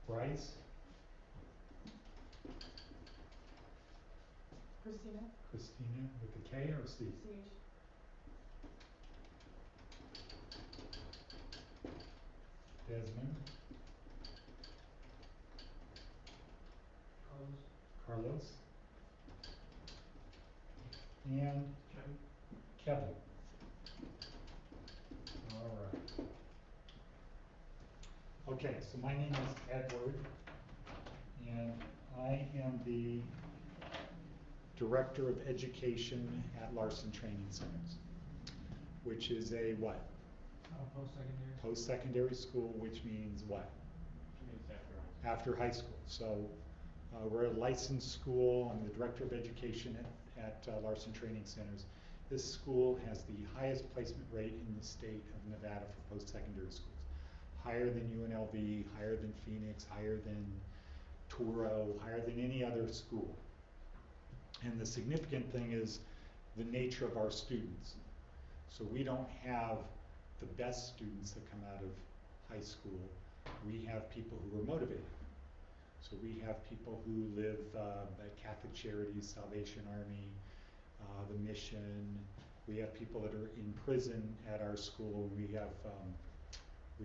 Bryce, Christina. Christina with a K or C? CH. Desmond, Carlos, and Kevin. All right. Okay, so my name is Edward, and I am the Director of Education at Larson Training Centers, which is a what? Post-secondary. Post-secondary school, which means what? After high school. So we're a licensed school. I'm the Director of Education at Larson Training Centers. This school has the highest placement rate in the state of Nevada for post-secondary schools. Higher than UNLV, higher than Phoenix, higher than Touro, higher than any other school. And the significant thing is the nature of our students. So we don't have the best students that come out of high school. We have people who are motivated. So we have people who live at Catholic Charities, Salvation Army, the Mission. We have people that are in prison at our school. We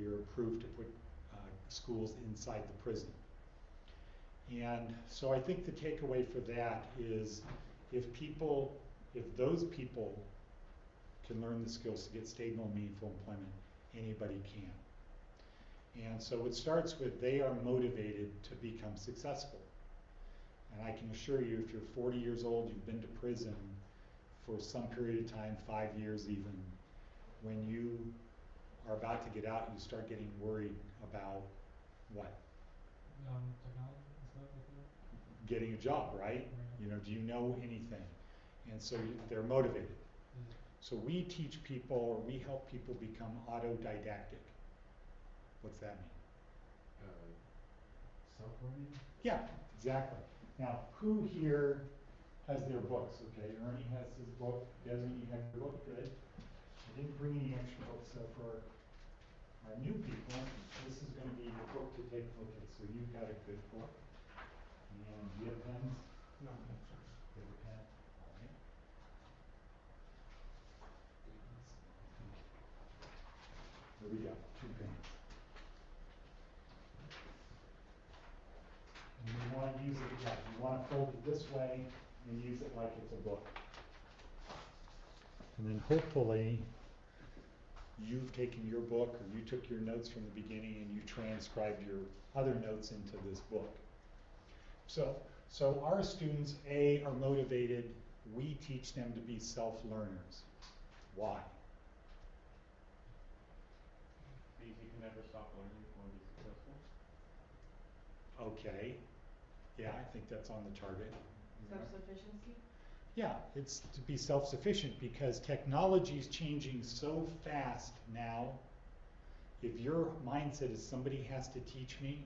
are approved to put schools inside the prison. And so I think the takeaway for that is if those people can learn the skills to get stable and meaningful employment, anybody can. And so it starts with they are motivated to become successful. And I can assure you, if you're 40 years old, you've been to prison for some period of time, 5 years even, when you are about to get out, you start getting worried about what? Technology and stuff like that. Getting a job, right? You know, do you know anything? And so they're motivated. So we teach people, or we help people become autodidactic. What's that mean? Self-learning? Yeah, exactly. Now, who here has their books? Okay, Ernie has his book. Desmond, you have your book. Good. I didn't bring any extra books, so for our new people, this is going to be your book to take a look at. So you've got a good book. And do you have pens? No, no, sorry. You have a pen? All right. Here we go, 2 pens. And you want to use it like, you want to fold it this way and use it like it's a book. And then hopefully you've taken your book or you took your notes from the beginning and you transcribed your other notes into this book. So our students, A, are motivated. We teach them to be self-learners. Why? Because you can never stop learning if you want to be successful. Okay. Yeah, I think that's on the target. Self-sufficiency. Yeah, it's to be self-sufficient because technology is changing so fast now. If your mindset is somebody has to teach me,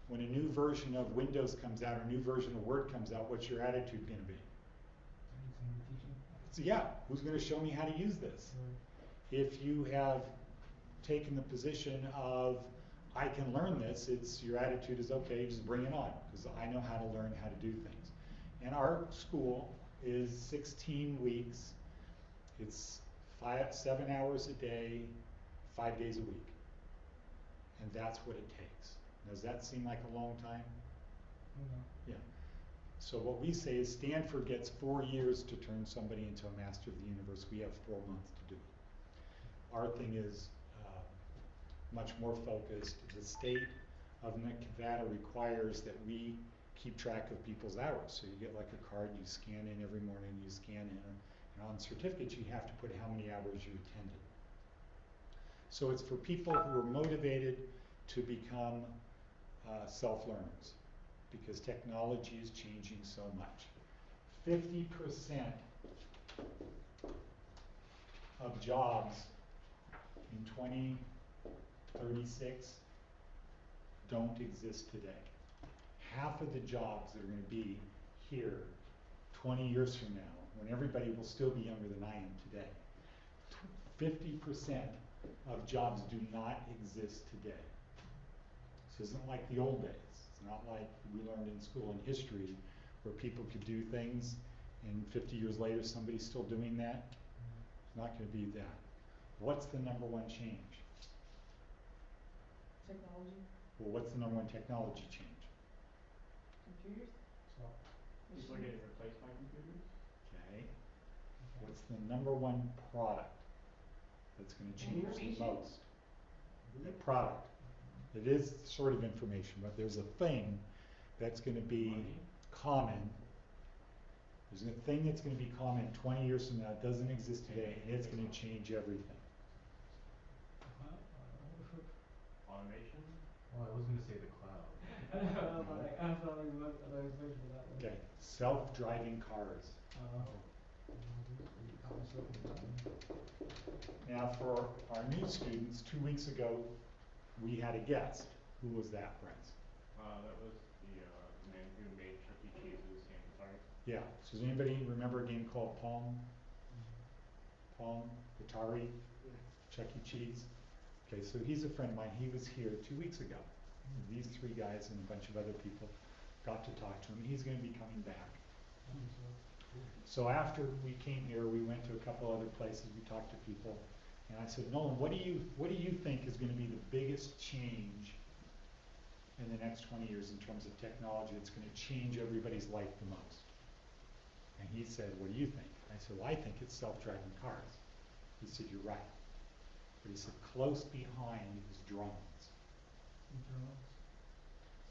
when a new version of Windows comes out or a new version of Word comes out, what's your attitude going to be? So yeah, who's going to show me how to use this? If you have taken the position of I can learn this, it's your attitude is okay, just bring it on because I know how to learn how to do things. And our school is 16 weeks. It's 7 hours a day, 5 days a week. And that's what it takes. Does that seem like a long time? No. Yeah. So what we say is Stanford gets 4 years to turn somebody into a master of the universe. We have 4 months to do it. Our thing is much more focused. The state of Nevada requires that we keep track of people's hours. So you get like a card, you scan in every morning, you scan in, and on certificates you have to put how many hours you attended. So it's for people who are motivated to become self-learners because technology is changing so much. 50% of jobs in 2036 don't exist today. Half of the jobs that are going to be here 20 years from now, when everybody will still be younger than I am today, 50% of jobs do not exist today. This isn't like the old days. It's not like we learned in school in history where people could do things and 50 years later somebody's still doing that. It's not going to be that. What's the number one change? Technology, Well, what's the number one technology change? computers, So, People are getting replaced by computers? Okay. What's the number one product that's going to change the Information. most? The product. It is sort of information, but there's a thing that's going to be Money? common. There's a thing that's going to be common 20 years from now. It doesn't exist today, and it's going to change everything. Automation? well, I was gonna say the cloud. I know, but like, I thought like, what, I was waiting for that one. Okay. Self-driving cars. Now, for our new students, 2 weeks ago, we had a guest. Who was that, Bryce? That was the man who made Chuck E. Cheese's and Atari. Yeah. So does anybody remember a game called Pong? Pong, Atari, Chuck E. Cheese? Okay, so he's a friend of mine. He was here 2 weeks ago. These three guys and a bunch of other people got to talk to him. He's going to be coming back. So after we came here, we went to a couple other places. We talked to people, and I said, Nolan, what do you think is going to be the biggest change in the next 20 years in terms of technology that's going to change everybody's life the most? And he said, what do you think? I said, well, I think it's self-driving cars. He said, you're right. But he said, close behind is drones.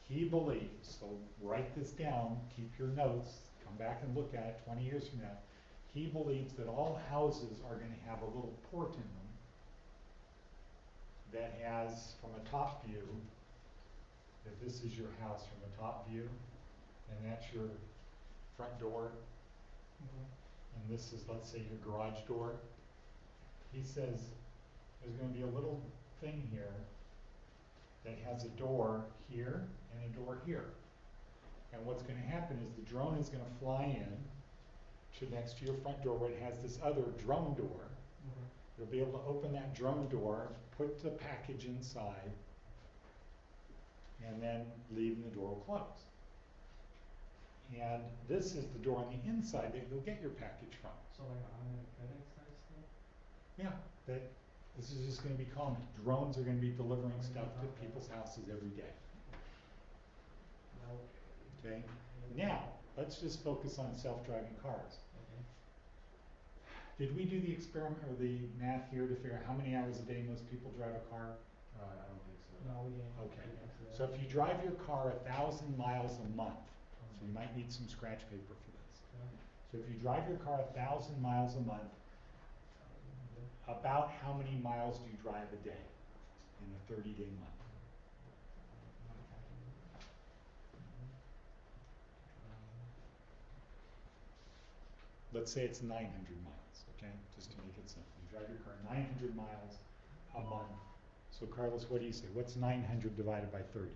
He believes, so write this down, keep your notes, come back and look at it 20 years from now. He believes that all houses are going to have a little port in them that has, from a top view, if this is your house from a top view, and that's your front door, and this is, let's say, your garage door. He says there's going to be a little thing here that has a door here and a door here. And what's going to happen is the drone is going to fly in to next to your front door where it has this other drone door. You'll be able to open that drone door, put the package inside, and then leave and the door will close. And this is the door on the inside that you'll get your package from. So like automatic FedEx type stuff? Yeah, that this is just going to be common. Drones are going to be delivering stuff to people's houses every day. Okay? Now, let's just focus on self-driving cars. Okay. Did we do the experiment or the math here to figure out how many hours a day most people drive a car? I don't think so. No, we didn't. Okay. So if you drive your car 1,000 miles a month, so you might need some scratch paper for this. So if you drive your car 1,000 miles a month, about how many miles do you drive a day in a 30-day month? Let's say it's 900 miles, okay? Just to make it simple. You drive your car 900 miles a month. So Carlos, what do you say? What's 900 divided by 30?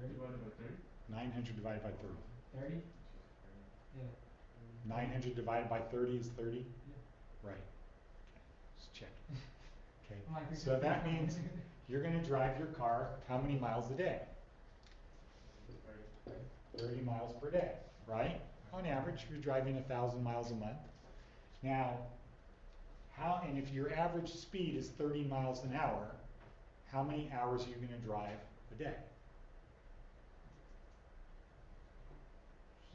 30. Divided by 30? 900 divided by 30. 30? Yeah. 900 divided by 30 is 30? Yeah. Right. Okay. Just check. Okay. I'm like, So that means you're going to drive your car how many miles a day? 30 miles per day, right? On average, you're driving 1,000 miles a month. Now, and if your average speed is 30 miles an hour, how many hours are you going to drive a day?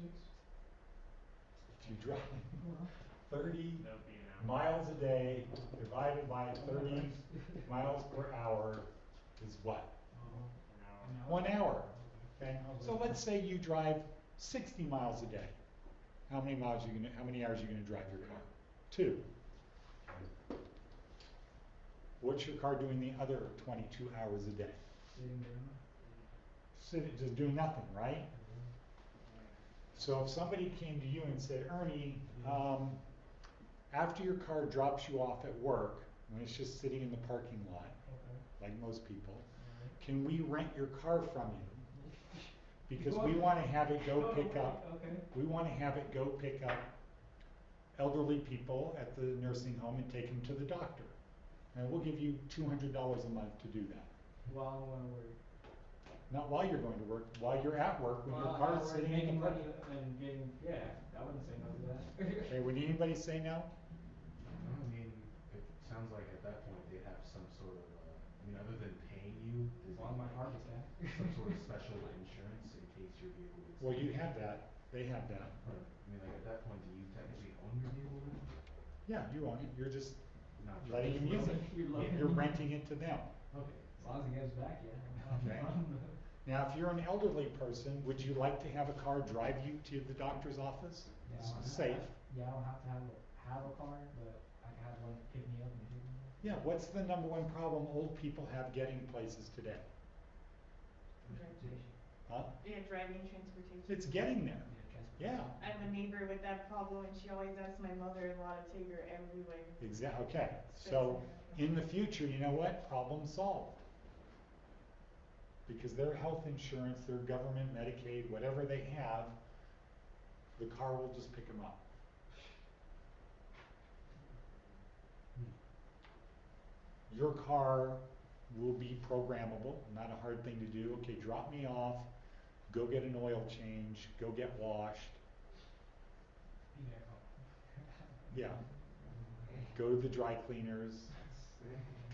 6. If you drive 30 That would be an hour. miles a day divided by 30 miles per hour is what? An hour. 1 hour. Okay. So let's say you drive 60 miles a day. How many hours are you going to drive your car? 2. What's your car doing the other 22 hours a day? Sitting, just doing nothing, right? So if somebody came to you and said, Ernie, after your car drops you off at work, when it's just sitting in the parking lot, like most people, can we rent your car from you? Because we want to have it go pick up. We want to have it go pick up elderly people at the nursing home and take them to the doctor. And we'll give you $200 a month to do that. Well, I don't wanna work. Not while you're going to work, while you're at work, when your Well, car's we're sitting in making the money park. and getting, yeah, I wouldn't say no to that. Okay, would anybody say no? No, I mean, it sounds like at that point they'd have some sort of, I mean, other than paying you, As is long as my car gets back. some sort of special insurance in case your vehicle gets. Well, you damaged? have that, they have that. Or, I mean, like at that point, do you technically own your vehicle then? Yeah, you own it, you're just Not letting them use it. You're loaning You're it. renting it to them. Okay. As long as it gets back, yeah. Okay. Now, if you're an elderly person, would you like to have a car drive you to the doctor's office? Yeah, It's I don't safe. Yeah, I don't have to have a car, but I can have one pick me up and take me. Yeah, what's the number one problem old people have getting places today? Transportation. Huh? Yeah, driving transportation. It's getting there. Yeah, transportation. Yeah, I have a neighbor with that problem, and she always asks my mother-in-law to take her everywhere. okay. So, in the future, you know what? Problem solved. Because their health insurance, their government, Medicaid, whatever they have, the car will just pick them up. Your car will be programmable, not a hard thing to do. Okay, drop me off, go get an oil change, go get washed. Be back home. Yeah. Go to the dry cleaners,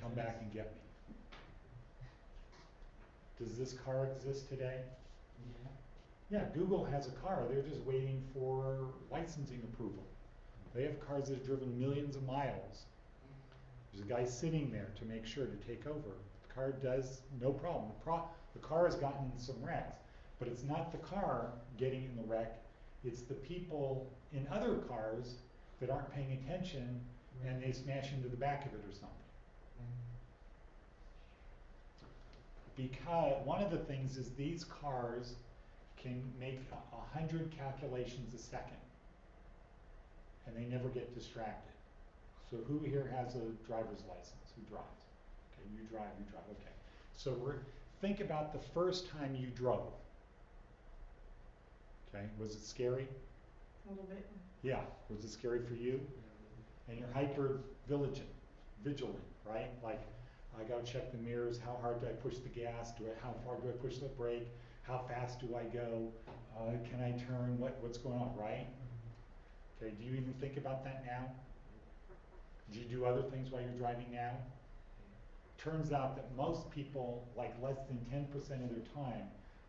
come back and get me. Does this car exist today? Yeah. Yeah, Google has a car. They're just waiting for licensing approval. They have cars that have driven millions of miles. There's a guy sitting there to make sure to take over. The car does no problem. The car has gotten in some wrecks, but it's not the car getting in the wreck. It's the people in other cars that aren't paying attention and they smash into the back of it or something. Because one of the things is these cars can make 100 calculations a second, and they never get distracted. So who here has a driver's license? Who drives? Okay, you drive, okay. So think about the first time you drove. Okay, was it scary? A little bit. Yeah, was it scary for you? And you're hyper vigilant, right? Like, I gotta check the mirrors, how hard do I push the gas, how far do I push the brake, how fast do I go, can I turn, what's going on, right? Okay, do you even think about that now? Do you do other things while you're driving now? Turns out that most people, like less than 10% of their time,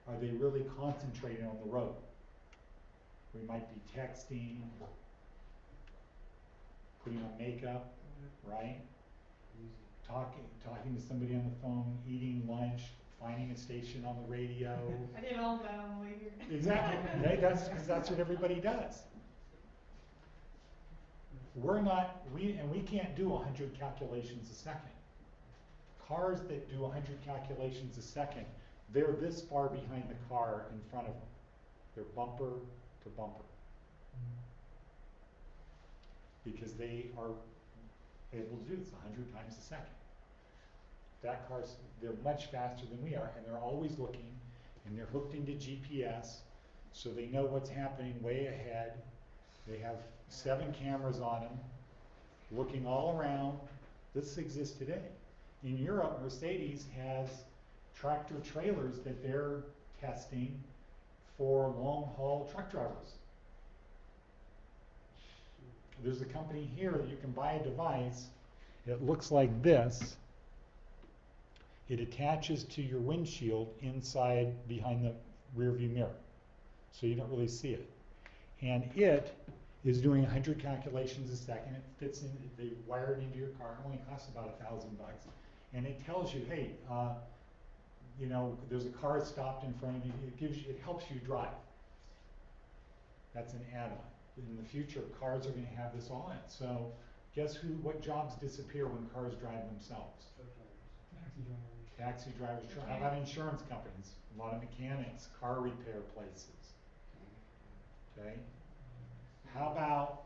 are they really concentrating on the road. We might be texting, putting on makeup, right? Talking to somebody on the phone, eating lunch, finding a station on the radio. I did all that on the way here. Exactly. Okay, that's what everybody does. We can't do 100 calculations a second. Cars that do 100 calculations a second, they're this far behind the car in front of them. They're bumper to bumper. Because they are able to do this 100 times a second. They're much faster than we are, and they're always looking, and they're hooked into GPS, so they know what's happening way ahead. They have 7 cameras on them, looking all around. This exists today. In Europe, Mercedes has tractor trailers that they're testing for long-haul truck drivers. There's a company here that you can buy a device. It looks like this. It attaches to your windshield inside behind the rear view mirror, so you don't really see it. And it is doing 100 calculations a second. It fits in, they wire it into your car. It only costs about $1,000. And it tells you, hey, there's a car stopped in front of you. It helps you drive. That's an add-on. In the future, cars are going to have this all in. So guess what jobs disappear when cars drive themselves? Taxi drivers. How about insurance companies? A lot of mechanics, car repair places. Okay. How about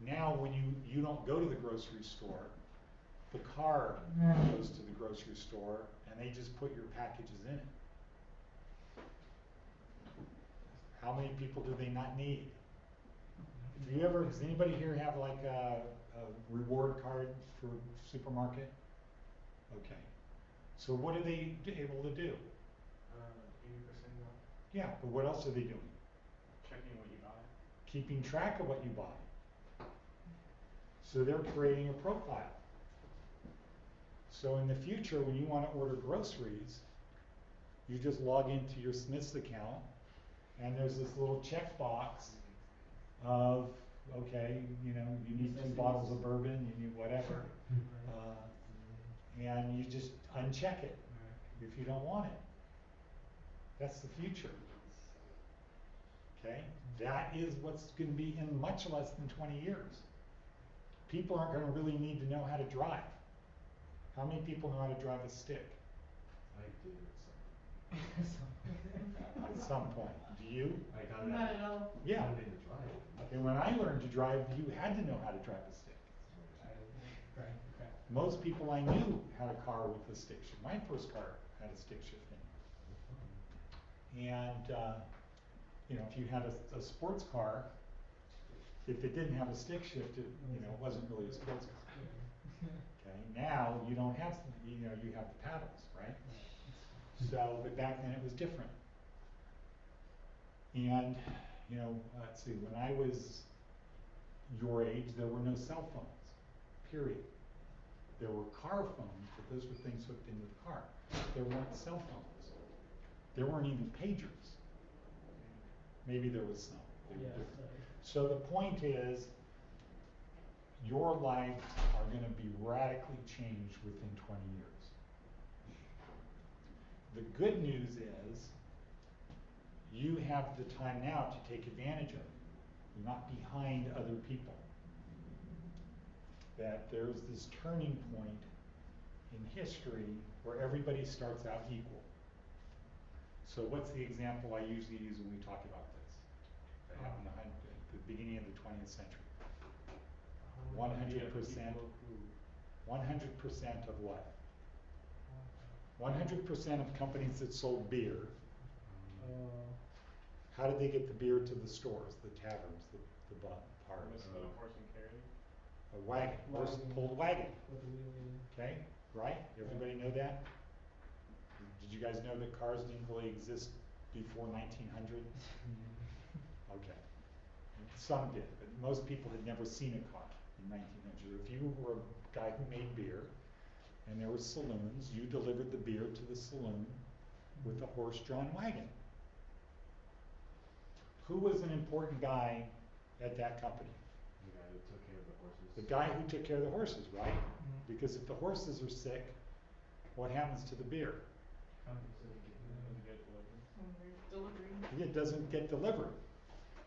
now when you don't go to the grocery store, the car goes to the grocery store and they just put your packages in it. How many people do they not need? Does anybody here have like a reward card for supermarket? Okay. So what are they able to do? 80% off. Yeah, but what else are they doing? Checking what you buy. Keeping track of what you buy. So they're creating a profile. So in the future, when you want to order groceries, you just log into your Smith's account, and there's this little checkbox of, okay, you know, you need 2 bottles of bourbon, you need whatever, and you just uncheck it if you don't want it. That's the future. Okay? That is what's going to be in much less than 20 years. People aren't going to really need to know how to drive. How many people know how to drive a stick? I did at At some point. Do you? I got Not it. at all. Yeah. I didn't drive it. And when I learned to drive, you had to know how to drive a stick. Most people I knew had a car with a stick shift. My first car had a stick shift in it. And, you know, if you had a sports car, if it didn't have a stick shift, it, you know, wasn't really a sports car. Okay, now you don't have, you know, you have the paddles, right? So, but back then it was different. And, you know, let's see, when I was your age, there were no cell phones, period. There were car phones, but those were things hooked into the car. There weren't cell phones. There weren't even pagers. Maybe there was some. They were different. So the point is, your lives are going to be radically changed within 20 years. The good news is, you have the time now to take advantage of it. You're not behind other people. That there's this turning point in history where everybody starts out equal. So what's the example I usually use when we talk about this? That happened at the beginning of the 20th century. 100%. 100% of what? 100% of companies that sold beer. How did they get the beer to the stores, the taverns, the bars? Horse and carriage. A wagon, horse-pulled wagon. Okay, right? Everybody know that? Did you guys know that cars didn't really exist before 1900? Okay. Some did, but most people had never seen a car in 1900. If you were a guy who made beer, and there were saloons, you delivered the beer to the saloon with a horse-drawn wagon. Who was an important guy at that company? The guy who took care of the horses. The guy who took care of the horses, right? Because if the horses are sick, what happens to the beer? It doesn't get delivered.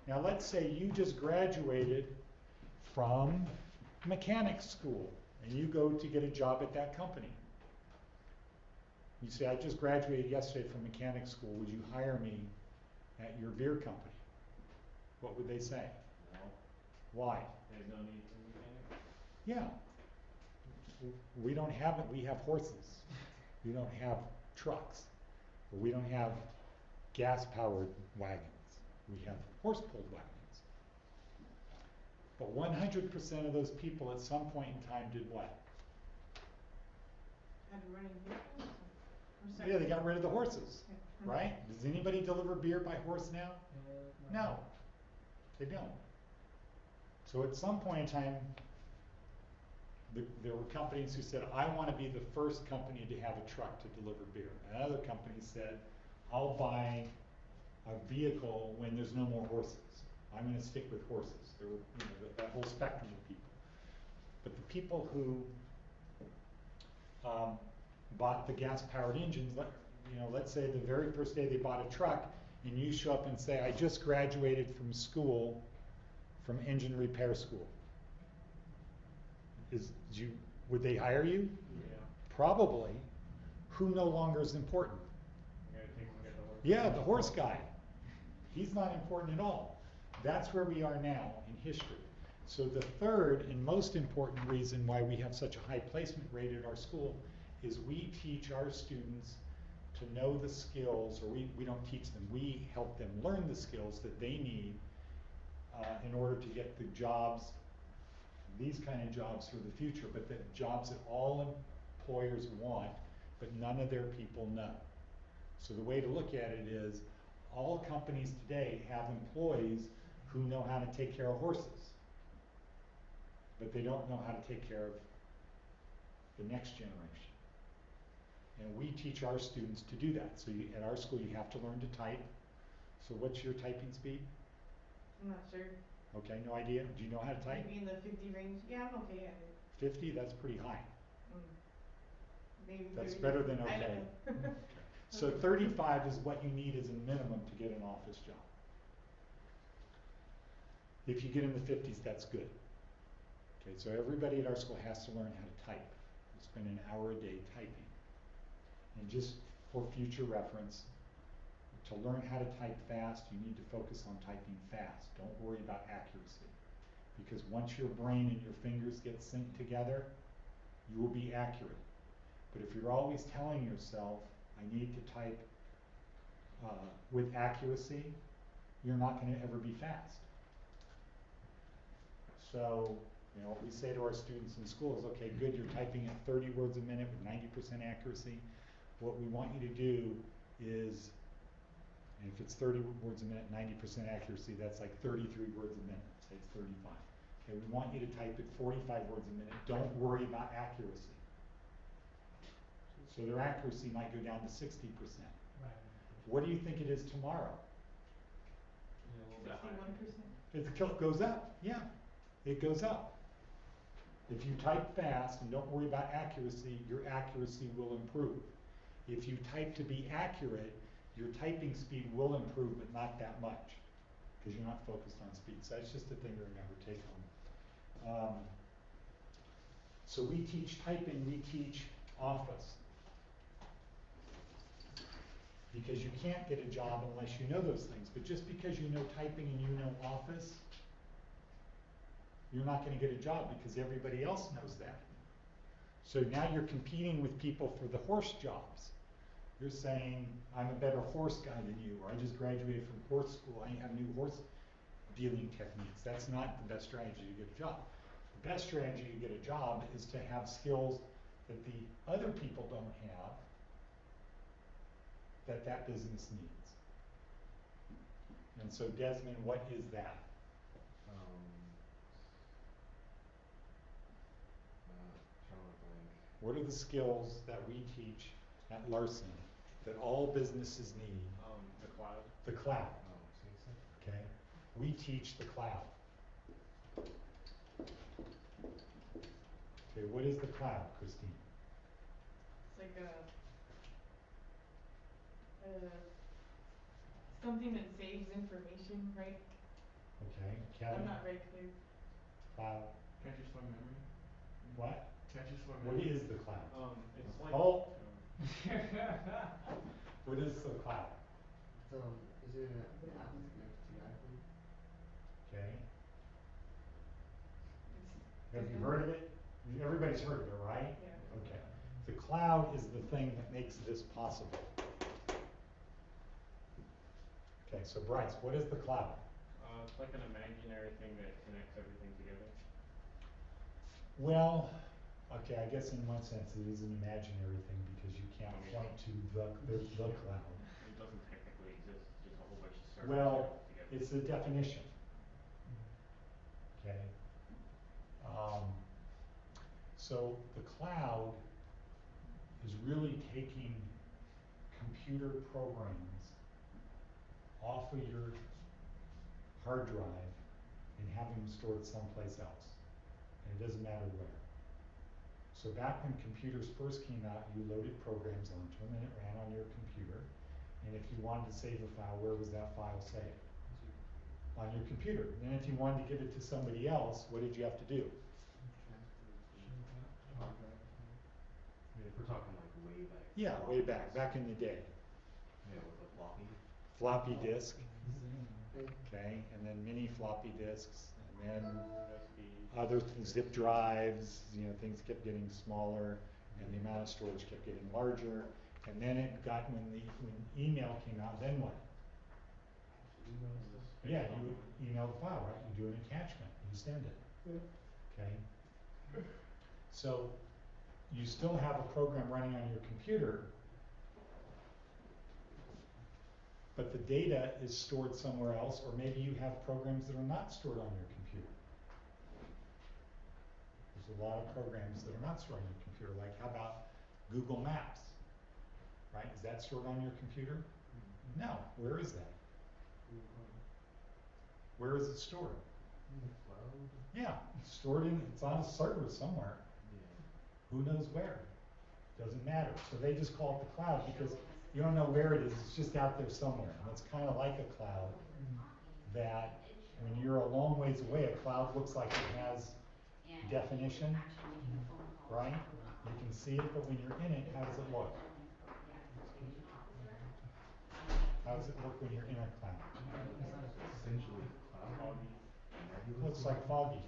Now let's say you just graduated from mechanic school and you go to get a job at that company. You say, I just graduated yesterday from mechanic school, would you hire me at your beer company? What would they say? No. Why? There's no need for mechanics. Yeah. We don't have it, we have horses. We don't have trucks. Or we don't have gas-powered wagons. We have horse-pulled wagons. But 100% of those people at some point in time did what? Had running vehicles? Yeah, they got rid of the horses, right? Does anybody deliver beer by horse now? No, they don't. So at some point in time, there were companies who said, I want to be the first company to have a truck to deliver beer. And other companies said, I'll buy a vehicle when there's no more horses. I'm going to stick with horses. There were, you know, that whole spectrum of people. But the people who bought the gas-powered engines, you know, let's say the very first day they bought a truck, and you show up and say, I just graduated from school, from engine repair school. Would they hire you? Yeah. Probably. Who no longer is important? You gotta take care of the horse. Yeah, the horse guy. He's not important at all. That's where we are now in history. So the third and most important reason why we have such a high placement rate at our school is we teach our students to know the skills, or we don't teach them, we help them learn the skills that they need in order to get the jobs, these kind of jobs for the future, but the jobs at all employers want, but none of their people know. So the way to look at it is, all companies today have employees who know how to take care of horses, but they don't know how to take care of the next generation. And we teach our students to do that. So at our school, you have to learn to type. So what's your typing speed? I'm not sure. Okay, no idea. Do you know how to type? Maybe in the 50 range. Yeah, I'm okay at it. 50, that's pretty high. Maybe That's 30. better than I okay. don't know. So 35 is what you need as a minimum to get an office job. If you get in the 50s, that's good. Okay, so everybody at our school has to learn how to type. We spend an hour a day typing. And just for future reference, to learn how to type fast, you need to focus on typing fast. Don't worry about accuracy. Because once your brain and your fingers get synced together, you will be accurate. But if you're always telling yourself, I need to type with accuracy, you're not going to ever be fast. So, you know, what we say to our students in school is, okay, good, you're typing at 30 words a minute with 90% accuracy. What we want you to do is, and if it's 30 words a minute, 90% accuracy, that's like 33 words a minute. Say it's 35. Okay, we want you to type at 45 words a minute. Don't worry about accuracy. So their accuracy might go down to 60%. Right. What do you think it is tomorrow? Yeah, a little bit higher. 61%. It goes up, yeah, it goes up. If you type fast and don't worry about accuracy, your accuracy will improve. If you type to be accurate, your typing speed will improve, but not that much, because you're not focused on speed. So that's just a thing to remember, take home. So we teach typing, we teach office. Because you can't get a job unless you know those things. But just because you know typing and you know office, you're not going to get a job because everybody else knows that. So now you're competing with people for the horse jobs. You're saying, I'm a better horse guy than you, or I just graduated from horse school, I have new horse dealing techniques. That's not the best strategy to get a job. The best strategy to get a job is to have skills that the other people don't have, that business needs. And so Desmond, what is that? Drawing a blank. What are the skills that we teach at Larson that all businesses need? The cloud. The cloud, Oh, so you said. okay? We teach the cloud. Okay, what is the cloud, Christine? It's like something that saves information, right? Okay, Kevin? I'm not very clear. Cloud, Can't you store memory? what? Can't you store What memory? is the cloud? It's like. Oh. What is the cloud? Is it an app that's connected to your iPhone? Okay, It's have you heard of it? Everybody's heard of it, right? Yeah. Okay. The cloud is the thing that makes this possible. Okay, so Bryce, what is the cloud? It's like an imaginary thing that connects everything together. Well, okay, I guess in one sense it is an imaginary thing because you can't point to the cloud. It doesn't technically exist, it's just a whole bunch of servers Well, together. it's the definition. Okay. So the cloud is really taking computer programs off of your hard drive and having them stored someplace else. And it doesn't matter where. So back when computers first came out, you loaded programs onto them and it ran on your computer. And if you wanted to save a file, where was that file saved? On your computer. Then if you wanted to give it to somebody else, what did you have to do? I mean, if we're talking like way back. Yeah, way back in the day. Yeah, with a floppy. Floppy disk, okay, and then mini floppy disks, and then other zip drives, you know, things kept getting smaller, and the amount of storage kept getting larger, and then it got, when email came out, then what? Yeah, you would email the file, right? You do an attachment, you send it. Okay? So you still have a program running on your computer, but the data is stored somewhere else, or maybe you have programs that are not stored on your computer. There's a lot of programs that are not stored on your computer, like how about Google Maps, right? Is that stored on your computer? No, where is that? Where is it stored? In the cloud? Yeah, it's stored in, it's on a server somewhere. Yeah. Who knows where? Doesn't matter. So they just call it the cloud because you don't know where it is, it's just out there somewhere. And it's kind of like a cloud that when you're a long ways away, a cloud looks like it has definition, right? You can see it, but when you're in it, how does it look? How does it look when you're in a cloud? Essentially cloud. Nebulous. Looks like foggy.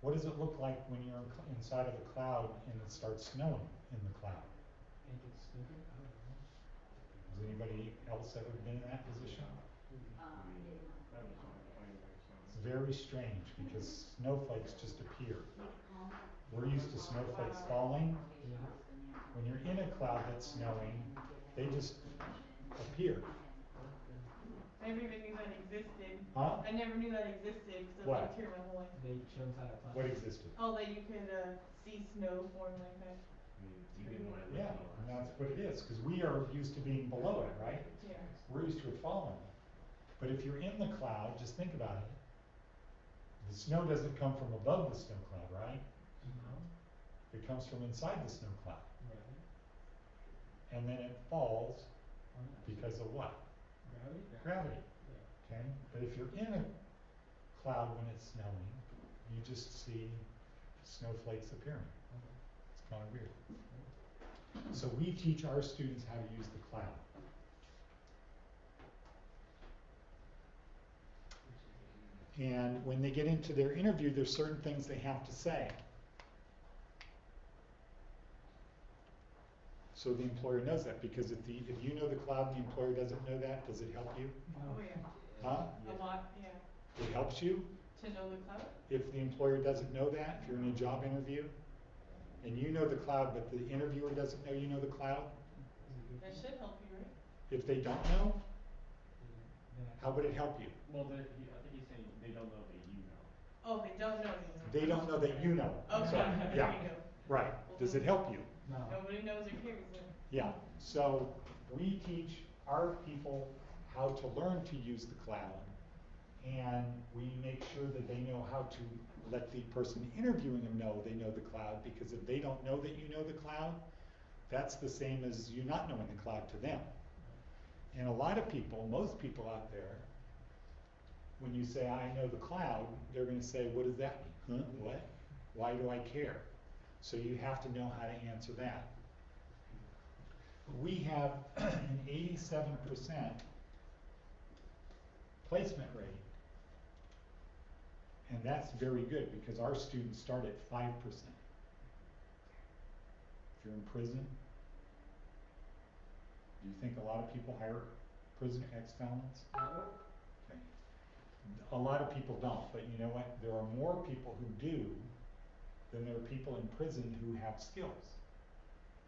What does it look like when you're inside of a cloud and it starts snowing in the cloud? Make it stupid? I don't know. Has anybody else ever been in that position? That was on a plane or something. It's very strange because snowflakes just appear. We're used to snowflakes falling. Yeah. When you're in a cloud that's snowing, they just appear. I never even knew that existed. Huh? I never knew that existed because What? I've lived here my whole life. They show inside a cloud. What existed? Oh, that you could see snow form like that. I mean, even when I lived Yeah, in and Alaska. that's what it is, because we are used to being below it, right? Yeah. We're used to it falling. But if you're in the cloud, just think about it. The snow doesn't come from above the snow cloud, right? No? It comes from inside the snow cloud. Right. And then it falls On us. because of what? Gravity? Gravity. Yeah. Okay? But if you're in a cloud when it's snowing, you just see snowflakes appearing. Okay. It's kind of weird. So we teach our students how to use the cloud. And when they get into their interview, there's certain things they have to say. So the employer knows that, because if you know the cloud and the employer doesn't know that, does it help you? Oh yeah. Huh? A lot, yeah. It helps you? To know the cloud? If the employer doesn't know that, if you're in a job interview, and you know the cloud, but the interviewer doesn't know you know the cloud, That should help you, right? if they don't know, how would it help you? Well, I think he's saying they don't know that you know. Oh, they don't know. They don't know that you know. Okay, Sorry. there Yeah, you go. right. Does it help you? No. Nobody knows or cares then. Yeah, so we teach our people how to learn to use the cloud, and we make sure that they know how to let the person interviewing them know they know the cloud, because if they don't know that you know the cloud, that's the same as you not knowing the cloud to them. And a lot of people, most people out there, when you say, I know the cloud, they're going to say, what does that mean? Huh? What? Why do I care? So you have to know how to answer that. We have an 87% placement rate. And that's very good because our students start at 5%. If you're in prison, do you think a lot of people hire prison ex-felons? Okay. A lot of people don't, but you know what? There are more people who do than there are people in prison who have skills.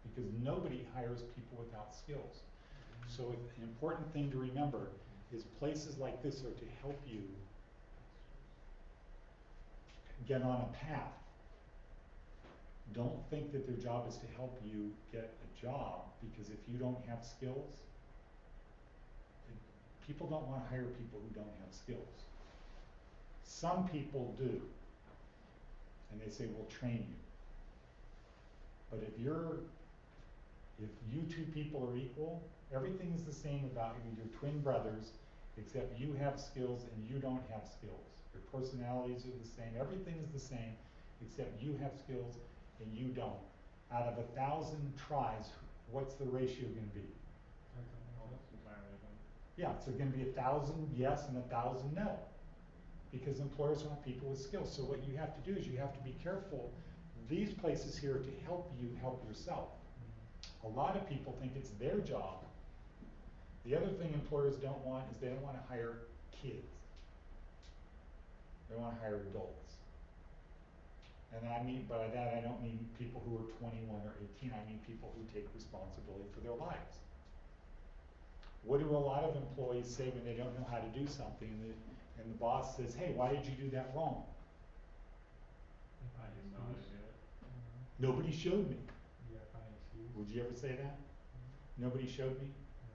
Because nobody hires people without skills. So an important thing to remember is places like this are to help you get on a path. Don't think that their job is to help you get a job, because if you don't have skills, people don't want to hire people who don't have skills. Some people do, and they say, we'll train you. But if you two people are equal, everything is the same about you. You're twin brothers, except you have skills and you don't have skills. Your personalities are the same. Everything is the same, except you have skills and you don't. Out of 1,000 tries, what's the ratio going to be? Almost entirely done. Yeah, it's going to be 1,000 yes and 1,000 no. Because employers want people with skills. So what you have to do is you have to be careful. These places here are to help you help yourself. A lot of people think it's their job. The other thing employers don't want is they don't want to hire kids. They want to hire adults. And I mean, by that, I don't mean people who are 21 or 18, I mean people who take responsibility for their lives. What do a lot of employees say when they don't know how to do something and the boss says, hey, why did you do that wrong? I didn't know how to do it. Nobody showed me. Yeah, find an excuse. Would you ever say that? Nobody showed me?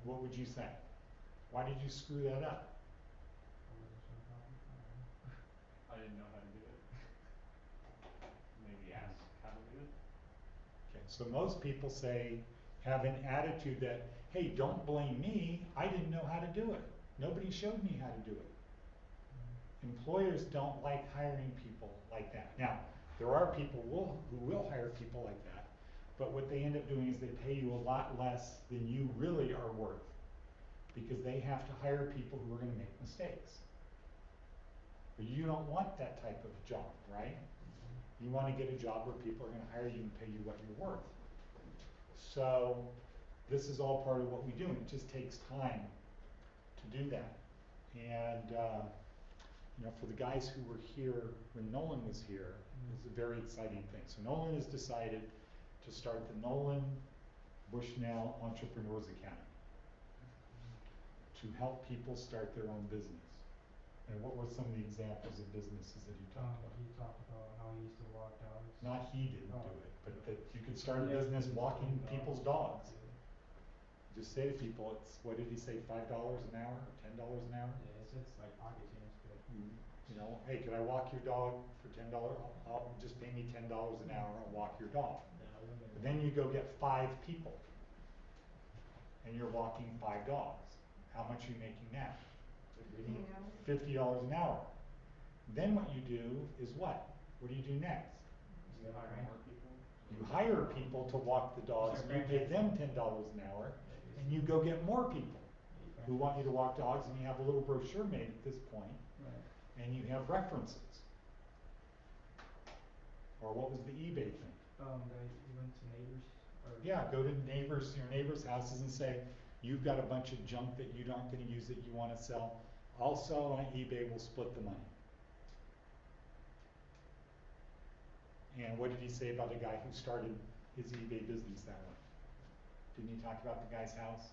What would you say? Why did you screw that up? I wasn't sure probably. I don't know. I didn't know how to do it. Maybe ask how to do it. Okay, so most people say, have an attitude that, hey, don't blame me, I didn't know how to do it. Nobody showed me how to do it. Employers don't like hiring people like that. Now, there are people who will hire people like that, but what they end up doing is they pay you a lot less than you really are worth, because they have to hire people who are going to make mistakes. But you don't want that type of job, right? You want to get a job where people are going to hire you and pay you what you're worth. So this is all part of what we do, and it just takes time to do that. And you know, for the guys who were here when Nolan was here, it's a very exciting thing. So Nolan has decided to start the Nolan Bushnell Entrepreneurs Academy to help people start their own business. And what were some of the examples of businesses that he talked about? He talked about how he used to walk dogs. Not he didn't Oh. do it, but that you could start a Yeah, business he walking dogs. people's dogs. Yeah. Just say to people, it's, what did he say, $5 an hour, or $10 an hour? Yeah, it's like pocket change, but You know, hey, could I walk your dog for $10? I'll just pay me $10 an hour, I'll walk your dog. But then you go get 5 people, and you're walking 5 dogs. How much are you making now? $50 an hour. Then what you do is what? What do you do next? You hire more people. You hire people to walk the dogs, and you pay them $10 an hour, and you go get more people who want you to walk dogs, and you have a little brochure made at this point, Right. and you have references. Or what was the eBay thing? That you went to neighbors or Yeah, go to your neighbors' houses and say, you've got a bunch of junk that you aren't going to use that you want to sell. I'll sell on eBay, we'll split the money. And what did he say about the guy who started his eBay business that way? Didn't he talk about the guy's house?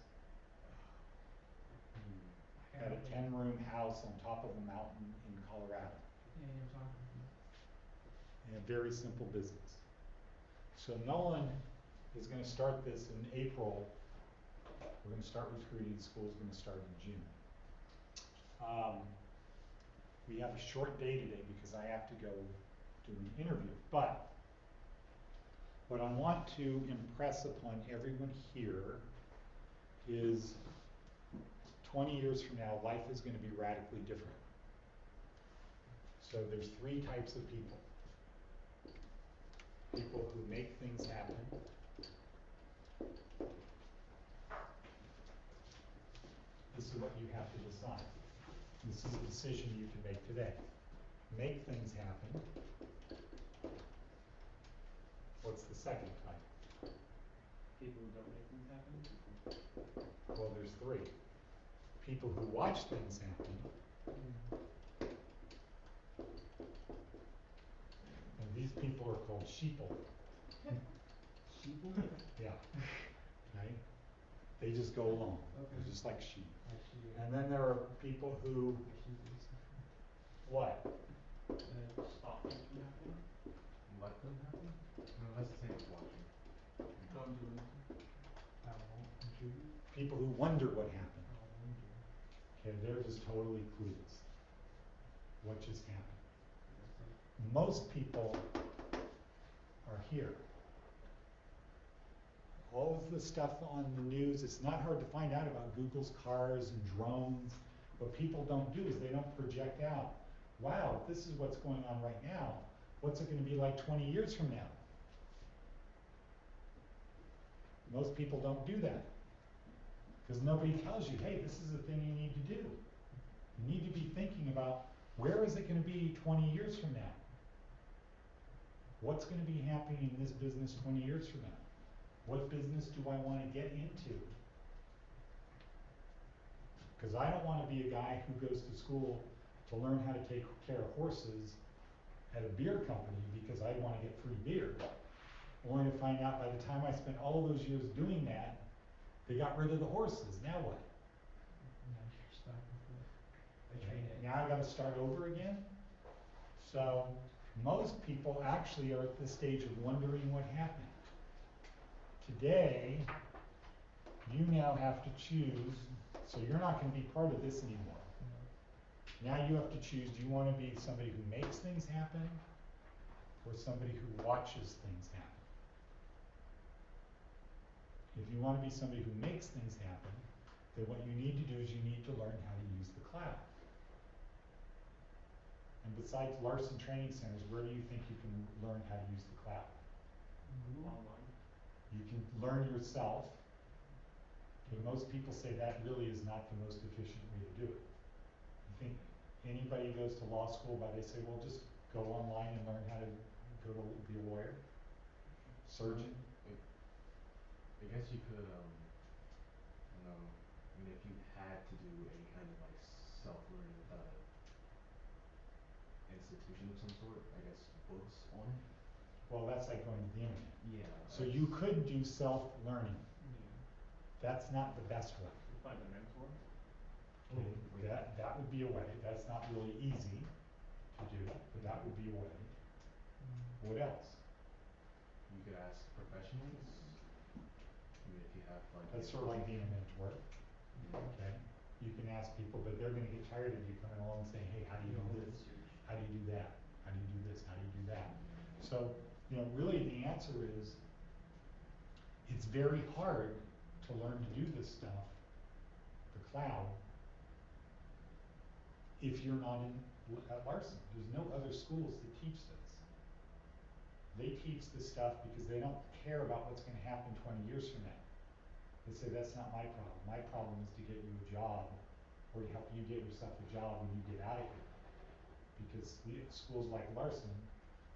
Had a 10-room house on top of a mountain in Colorado. Yeah, you were talking. And a very simple business. So Nolan is going to start this in April. We're going to start recruiting. School's going to start in June. We have a short day today because I have to go do an interview. But what I want to impress upon everyone here is 20 years from now, life is going to be radically different. So there's 3 types of people. People who make things happen. This is what you have to decide. This is a decision you can make today. Make things happen. What's the second type? People who don't make things happen. Well, there's 3. People who watch things happen. And these people are called sheeple. Sheeple? Yeah. Right? They just go along. Okay. They're just like sheep. Actually, And then there are people who, what? Stop things from happening. Let them happen? No, that's the same as watching. Don't do anything. I won't contribute. People who wonder what happened. I wonder. Okay, they're just totally clueless. What just happened? That's like, Most people are here. All of the stuff on the news, it's not hard to find out about Google's cars and drones. What people don't do is they don't project out. Wow, this is what's going on right now. What's it going to be like 20 years from now? Most people don't do that. Because nobody tells you, hey, this is the thing you need to do. You need to be thinking about, where is it going to be 20 years from now? What's going to be happening in this business 20 years from now? What business do I want to get into? Because I don't want to be a guy who goes to school to learn how to take care of horses at a beer company because I wanna get free beer, only to find out by the time I spent all those years doing that, they got rid of the horses, now what? Now you're stuck with the Okay, train it. now I gotta start over again? So, most people actually are at the stage of wondering what happened. Today, you now have to choose, so you're not gonna be part of this anymore. Now you have to choose, do you wanna be somebody who makes things happen, or somebody who watches things happen? If you wanna be somebody who makes things happen, then what you need to do is you need to learn how to use the cloud. And besides Larson Training Centers, where do you think you can learn how to use the cloud? Online. You can learn yourself. Okay, most people say that really is not the most efficient way to do it. You think anybody goes to law school by they say, well, just go online and learn how to go to be a lawyer, surgeon? I guess you could, I don't know, I mean, if you had to do any kind of like self-learning without a institution of some sort, I guess books on it? Well, that's like going to the internet. Yeah. So you could do self-learning. Yeah. That's not the best way. You find a mentor. Okay, wait. that would be a way. That's not really easy to do, but that would be a way. What else? You could ask professionals. I mean, if you have like. That's sort of like being a mentor, Yeah. okay? You can ask people, but they're gonna get tired of you coming along and saying, hey, how do you do this? How do you do that? How do you do this? How do you do that? So, you know, really the answer is, it's very hard to learn to do this stuff, the cloud, if you're not at Larson. There's no other schools that teach this. They teach this stuff because they don't care about what's gonna happen 20 years from now. They say, that's not my problem. My problem is to get you a job, or to help you get yourself a job when you get out of here. Because schools like Larson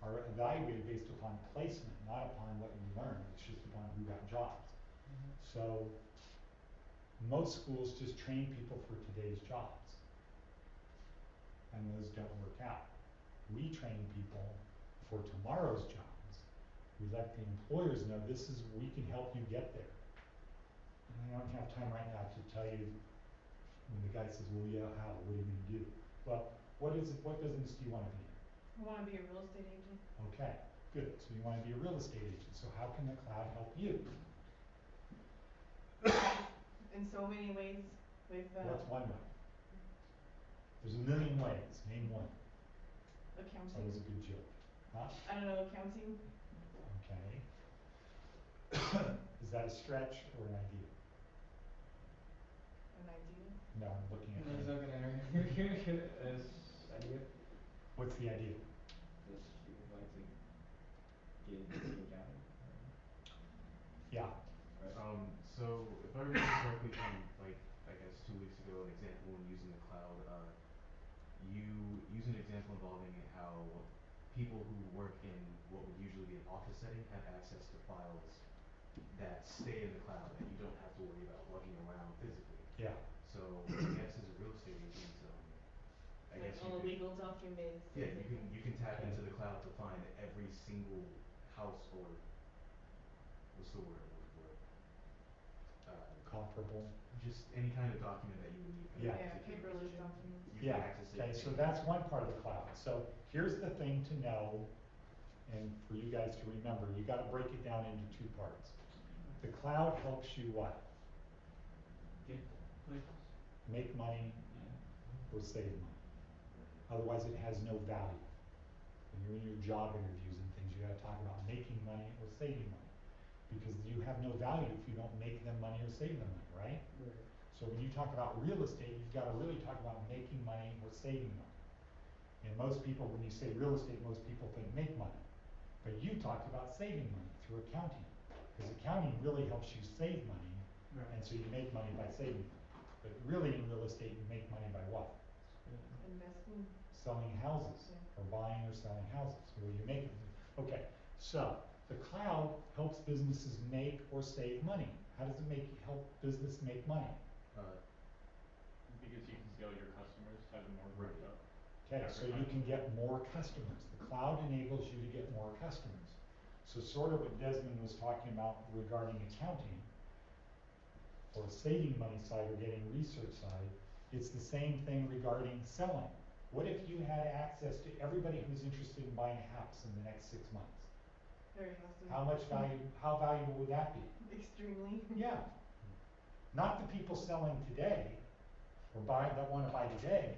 are evaluated based upon placement, not upon what you learn. It's just upon who got jobs. So, most schools just train people for today's jobs. And those don't work out. We train people for tomorrow's jobs. We let the employers know this is, we can help you get there. And I don't have time right now to tell you when the guy says, well, yeah, how, what are you gonna do? Well, what business do you wanna be in? I wanna be a real estate agent. Okay, good, so you wanna be a real estate agent, so how can the cloud help you? In so many ways with, What's one way? There's a million ways, name one. That was accounting. a good joke. Huh? I don't know, accounting, Okay. Is that a stretch or an idea? an idea. No, I'm looking at No, it's you. not gonna hurt. Idea. What's the idea? Just you would like to get into accounting. Yeah, Right. So if I remember correctly from like, I guess 2 weeks ago, an example when using the cloud, you use an example involving how people who work in what would usually be an office setting have access to files that stay in the cloud and you don't have to worry about lugging around physically. yeah, So I guess as a real estate agent, I Like guess all the you legal documents. could, yeah, you can tap Okay. into the cloud to find every single house or what's the word I'm looking for? comparable. Just any kind of document that you would need for Yeah. that Yeah, particular paperless position. documents. You Yeah, can access it. okay, so that's one part of the cloud. So here's the thing to know, and for you guys to remember, you gotta break it down into two parts. The cloud helps you what? Get places. Make money Yeah. or save money. Otherwise it has no value. When you're in your job interviews and things, you gotta talk about making money or saving money. Because you have no value if you don't make them money or save them money, right? Right. So when you talk about real estate, you've gotta really talk about making money or saving money. And most people, when you say real estate, most people think make money. But you talked about saving money through accounting. Because accounting really helps you save money, and so you make money by saving money. But really in real estate, you make money by what? Investing. Selling houses, or buying or selling houses, where you make it. Okay, so the cloud helps businesses make or save money. How does it help business make money? Uh, Because you can see all your customers, have them more grouped up. Okay, so you can get more customers. The cloud enables you to get more customers. So sort of what Desmond was talking about regarding accounting, or saving money side or getting research side, it's the same thing regarding selling. What if you had access to everybody who's interested in buying a house in the next 6 months? Very awesome. How valuable would that be? Extremely. Yeah. Not the people selling today, or that wanna buy today,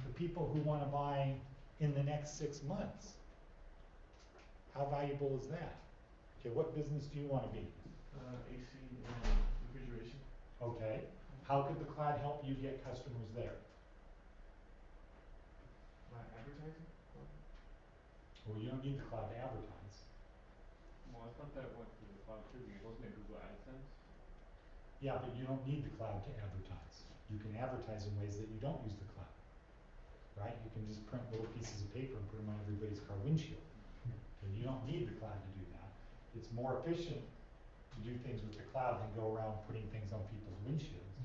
the people who wanna buy in the next 6 months. How valuable is that? Okay, what business do you wanna be? AC and refrigeration. Okay, how could the cloud help you get customers there? My advertising? Well, you don't need the cloud to advertise. Well, I thought that went through the cloud too, because wasn't it Google AdSense? Yeah, but you don't need the cloud to advertise. You can advertise in ways that you don't use the cloud, right? You can just print little pieces of paper and put them on everybody's car windshield. Okay, you don't need the cloud to do that. It's more efficient to do things with the cloud than go around putting things on people's windshields.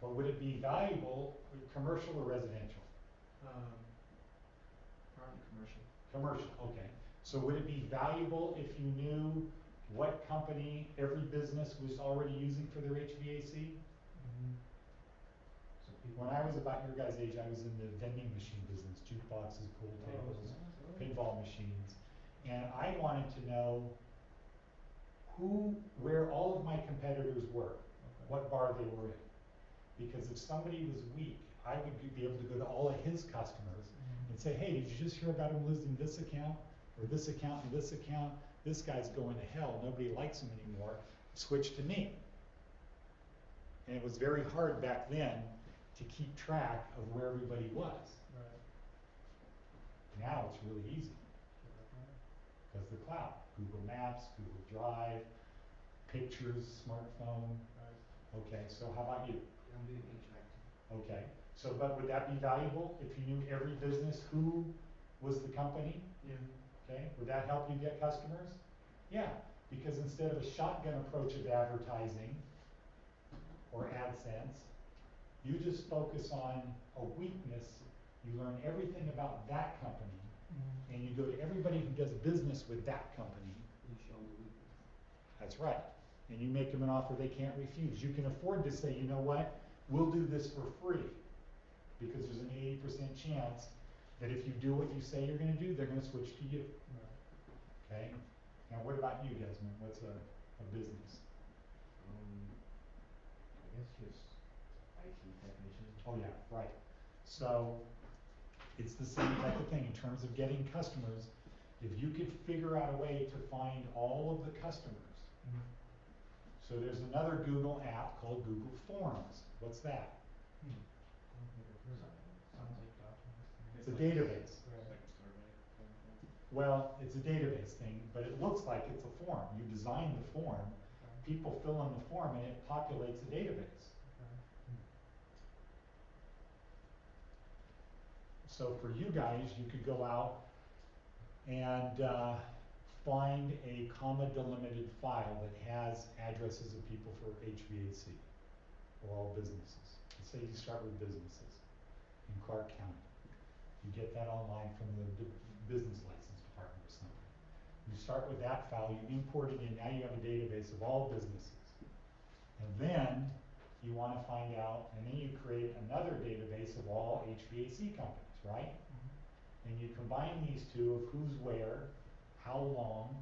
But would it be valuable, commercial or residential? Probably commercial. Commercial, okay. So would it be valuable if you knew what company every business was already using for their HVAC? So people. When I was about your guys' age, I was in the vending machine business, jukeboxes, pool tables, pinball machines. And I wanted to know where all of my competitors were, what bar they were in. Because if somebody was weak, I would be able to go to all of his customers and say, hey, did you just hear about him losing this account? Or this account and this account? This guy's going to hell, nobody likes him anymore, switch to me. And it was very hard back then to keep track of where everybody was. Right. Now it's really easy, because the cloud, Google Maps, Google Drive, pictures, smartphone. Right. Okay, so how about you? I'm doing HVAC. Okay, so but would that be valuable if you knew every business who was the company? Yeah. Okay, would that help you get customers? Yeah, because instead of a shotgun approach of advertising or AdSense, you just focus on a weakness, you learn everything about that company, and you go to everybody who does business with that company. You show the weakness. That's right. And you make them an offer they can't refuse. You can afford to say, you know what, we'll do this for free, because there's an 80% chance that if you do what you say you're gonna do, they're gonna switch to you. Right. Okay? Now what about you, Desmond? What's a business? I guess just IT technician. Oh yeah, right. So it's the same type of thing in terms of getting customers. If you could figure out a way to find all of the customers. So there's another Google app called Google Forms. What's that? I don't think I've heard of it. Sounds like documents. It's a database. It's like a survey kind of thing. Well, it's a database thing, but it looks like it's a form. You design the form, people fill in the form, and it populates a database. So for you guys, you could go out and find a comma delimited file that has addresses of people for HVAC or all businesses. Let's say you start with businesses in Clark County. You get that online from the business license department or something. You start with that file, you import it in, now you have a database of all businesses. And then you want to find out, and then you create another database of all HVAC companies, right? And you combine these two of who's where, how long,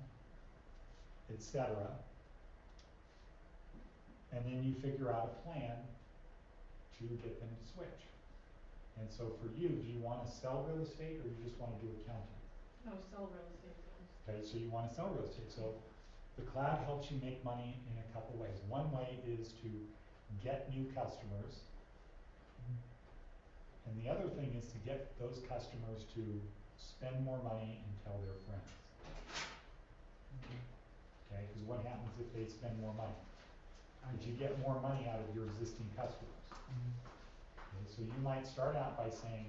etc. And then you figure out a plan to get them to switch. And so for you, do you want to sell real estate or you just want to do accounting? No, sell real estate first. Okay, so you want to sell real estate. So the cloud helps you make money in a couple ways. One way is to get new customers. And the other thing is to get those customers to spend more money and tell their friends. Okay, because what happens if they spend more money? That you get more money out of your existing customers. Okay, so you might start out by saying,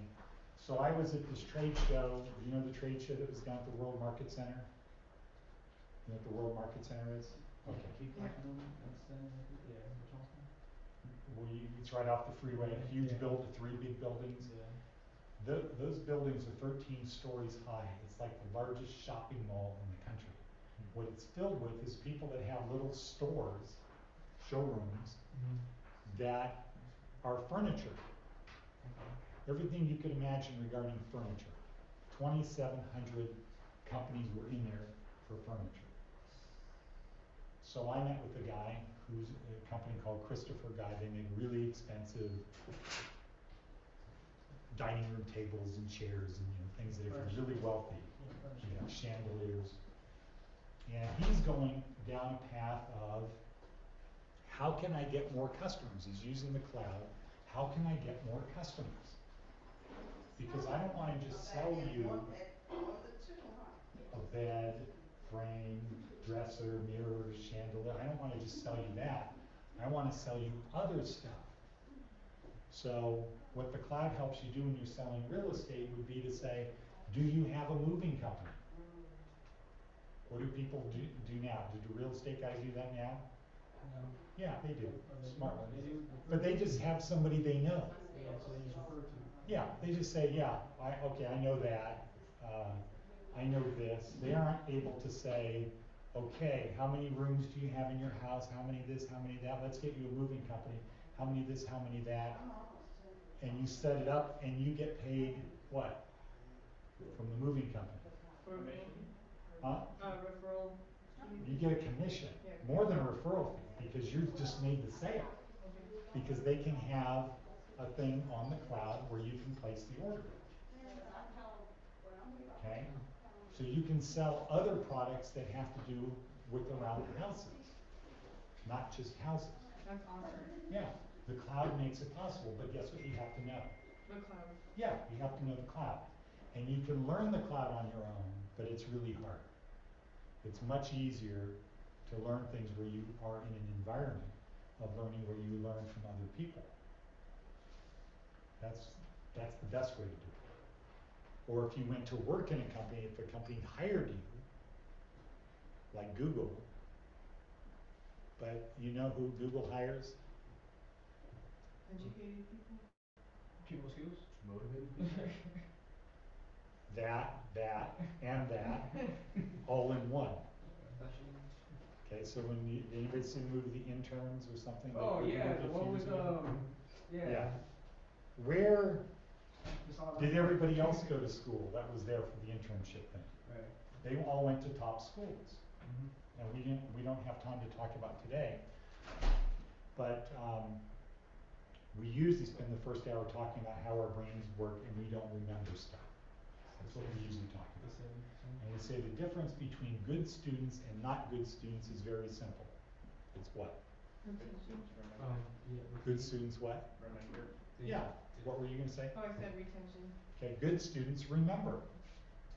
so I was at this trade show, do you know the trade show that was down at the World Market Center? You know what the World Market Center is? Okay. Keep talking on it. That's yeah, we're talking. Well, it's right off the freeway, a huge building, 3 big buildings. Yeah. Those buildings are 13 stories high. It's like the largest shopping mall in the country. What it's filled with is people that have little stores, showrooms, that are furniture. Everything you could imagine regarding furniture. 2,700 companies were in there for furniture. So I met with a guy who's a company called Christopher Guy. They make really expensive dining room tables and chairs and things that if you're really wealthy, chandeliers. And he's going down a path of how can I get more customers? He's using the cloud. How can I get more customers? Because I don't want to just sell you a bed, frame, dresser, mirrors, chandelier. I don't want to just sell you that. I want to sell you other stuff. So what the cloud helps you do when you're selling real estate would be to say, do you have a moving company? What do people do now? Do the real estate guys do that now? No. Yeah, they do. Smart ones. They do. But they just have somebody they know. Yeah, so they just refer to. Yeah, they just say, yeah, okay, I know that. I know this. They aren't able to say, okay, how many rooms do you have in your house? How many this, how many that? Let's get you a moving company. How many this, how many that? And you set it up and you get paid what? From the moving company. Huh? Referral. You get a commission, more than a referral fee, because you just made the sale. Because they can have a thing on the cloud where you can place the order. Okay? So you can sell other products that have to do with around houses, not just houses. That's awesome. Yeah, the cloud makes it possible, but guess what you have to know? The cloud. Yeah, you have to know the cloud. And you can learn the cloud on your own, but it's really hard. It's much easier to learn things where you are in an environment of learning where you learn from other people. That's the best way to do it. Or if you went to work in a company, if a company hired you, like Google, but you know who Google hires? Educated people. People skills. Motivated people. That, and that, all in one. Okay, so when anybody see the movie The Interns or something? Oh like yeah, a the few one years with ago? yeah. Where It's all did about- everybody else go to school that was there for the internship thing? Right. They all went to top schools. Mm-hmm. And we don't have time to talk about today, but we usually spend the first hour talking about how our brains work and we don't remember stuff. That's what we usually talk about. And we say the difference between good students and not good students is very simple. It's what? Retention. Good students what? Remember. Yeah. What were you going to say? Oh, I said retention. Okay, good students remember.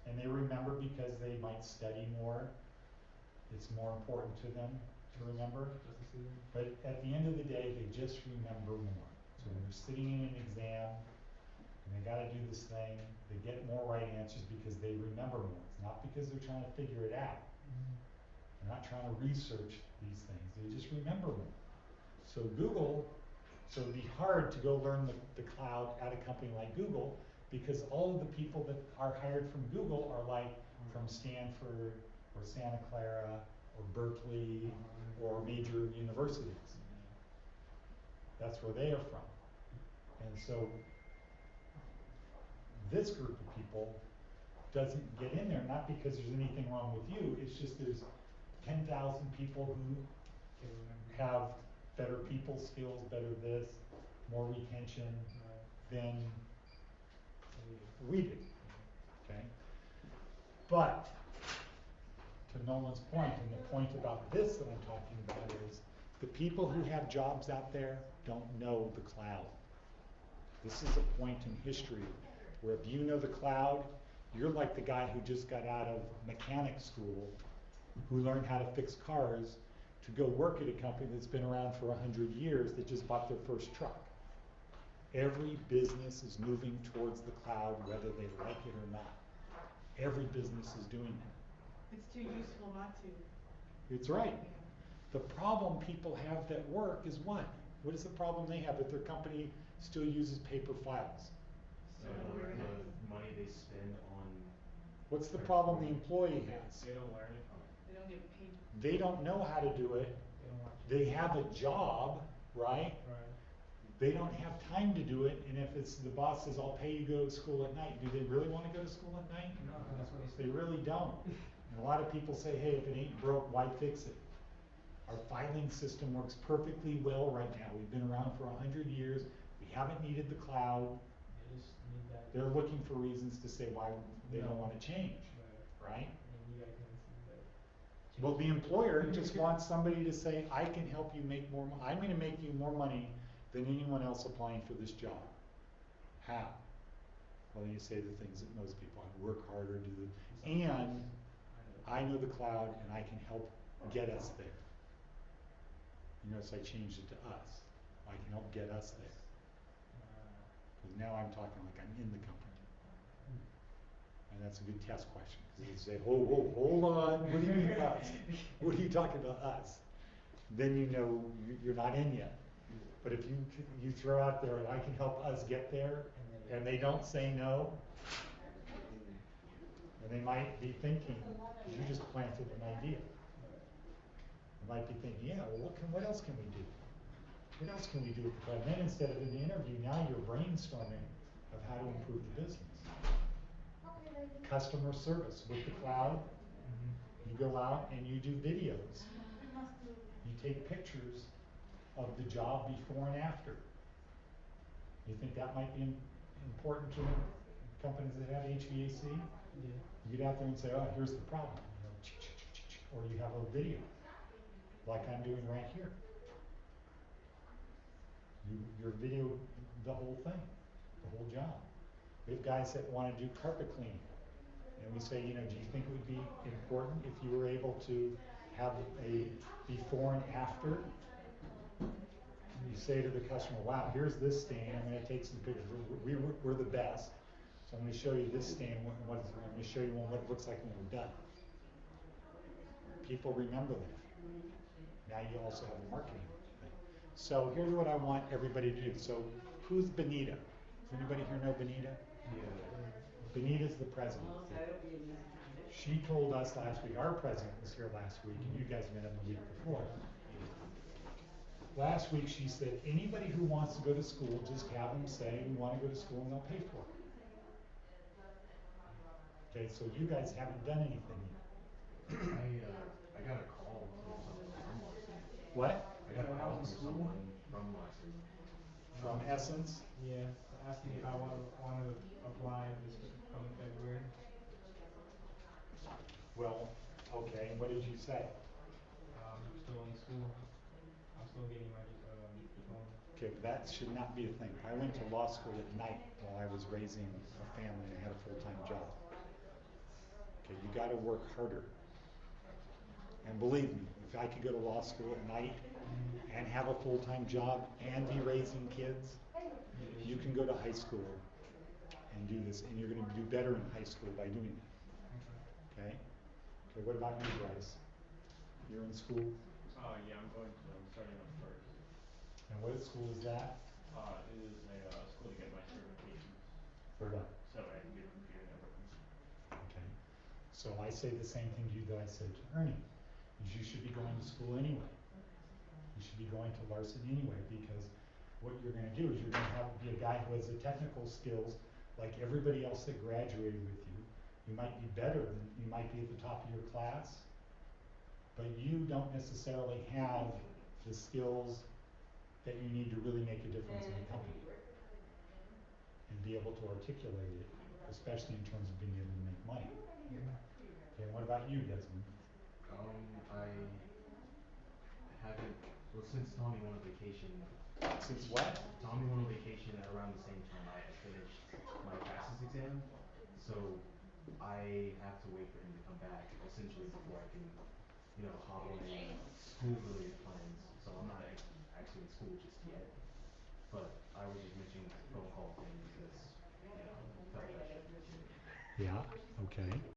And they remember because they might study more. It's more important to them to remember. But at the end of the day, they just remember more. So when they're sitting in an exam and they got to do this thing, they get more right answers because they remember more. It's not because they're trying to figure it out. They're not trying to research these things. They just remember more. So so it'd be hard to go learn the cloud at a company like Google because all of the people that are hired from Google are like from Stanford or Santa Clara or Berkeley or major universities. That's where they are from. And so this group of people doesn't get in there, not because there's anything wrong with you, it's just there's 10,000 people who have better people skills, better this, more retention than we do. Okay? But to Nolan's point, and the point about this that I'm talking about is the people who have jobs out there don't know the cloud. This is a point in history where if you know the cloud, you're like the guy who just got out of mechanic school, who learned how to fix cars, to go work at a company that's been around for 100 years that just bought their first truck. Every business is moving towards the cloud whether they like it or not. Every business is doing that. It's too useful not to. It's right. The problem people have that work is what? What is the problem they have if their company still uses paper files? So the money they spend on. What's the problem the employee has? They don't learn it. They don't get paid. They don't know how to do it. They don't want to. They have a job, right? Right. They don't have time to do it, and if it's the boss says, I'll pay you to go to school at night, do they really wanna go to school at night? No, that's what They they say. really don't. And a lot of people say, hey, if it ain't broke, why fix it? Our filing system works perfectly well right now. We've been around for 100 years. We haven't needed the cloud. They just need that. They're looking for reasons to say why they don't wanna change, Right. right? And you guys can see that. Well, the employer just wants somebody to say, I can help you make more, I'm gonna make you more money than anyone else applying for this job. How? Well, then you say the things that most people, I work harder, do the, and I know the cloud and I can help get us there. You notice I changed it to us. I can help get us there. Cause now I'm talking like I'm in the company. And that's a good test question, cause you say, whoa, hold on, what do you mean us? What are you talking about us? Then you know you're not in yet. But if you throw out there, I can help us get there, and they don't say no, and they might be thinking, you just planted an idea. They might be thinking, yeah, well, what else can we do? What else can we do with the cloud? And then instead of an interview, now you're brainstorming of how to improve the business. Customer service with the cloud, you go out and you do videos. You take pictures of the job before and after. You think that might be important to companies that have HVAC? Yeah. You get out there and say, oh, here's the problem. You know, or you have a video, like I'm doing right here. You're video the whole thing, the whole job. We have guys that want to do carpet cleaning. And we say, you know, do you think it would be important if you were able to have a before and after? You say to the customer, wow, here's this stain, I'm going to take some pictures. We're the best. So I'm going to show you this stain, I'm going to show you what it looks like when we're done. People remember that. Now you also have a marketing thing. So here's what I want everybody to do. So who's Benita? Does anybody here know Benita? Yeah. Benita's the president. She told us last week, our president was here last week, and you guys met him the week before. Last week she said, anybody who wants to go to school, just have them say, we want to go to school and they'll pay for it. Okay, so you guys haven't done anything yet. I got a call from someone from Larson. What? I got a call from someone from Larson. From Essence? Yeah, asking if I want to apply this coming February. Well, okay, and what did you say? Still in school. I'm still getting my diploma. Okay, but that should not be a thing. I went to law school at night while I was raising a family and had a full-time job. Okay, you gotta work harder. And believe me, if I could go to law school at night and have a full-time job and be raising kids, you can go to high school and do this, and you're gonna do better in high school by doing that. Okay? Okay, what about you, Bryce? You're in school? Yeah, I'm starting up first. And what school is that? It is a school to get my certifications, For what? so I can do computer networking. Okay. So I say the same thing to you that I said to Ernie, is you should be going to school anyway. You should be going to Larson anyway, because what you're gonna do is you're gonna have to be a guy who has the technical skills like everybody else that graduated with you. You might be better than, you might be at the top of your class, but you don't necessarily have the skills that you need to really make a difference in the company and be able to articulate it, especially in terms of being able to make money. Okay, what about you, Desmond? I haven't, well, since Tommy went on vacation. Since what? Tommy went on vacation at around the same time I finished my fastest exam, so I have to wait for him to come back essentially before I can, hop on any school-related plans. So I'm not actually in school just yet, but I was just mentioning this phone call thing because, felt like I should mention it. Yeah, okay.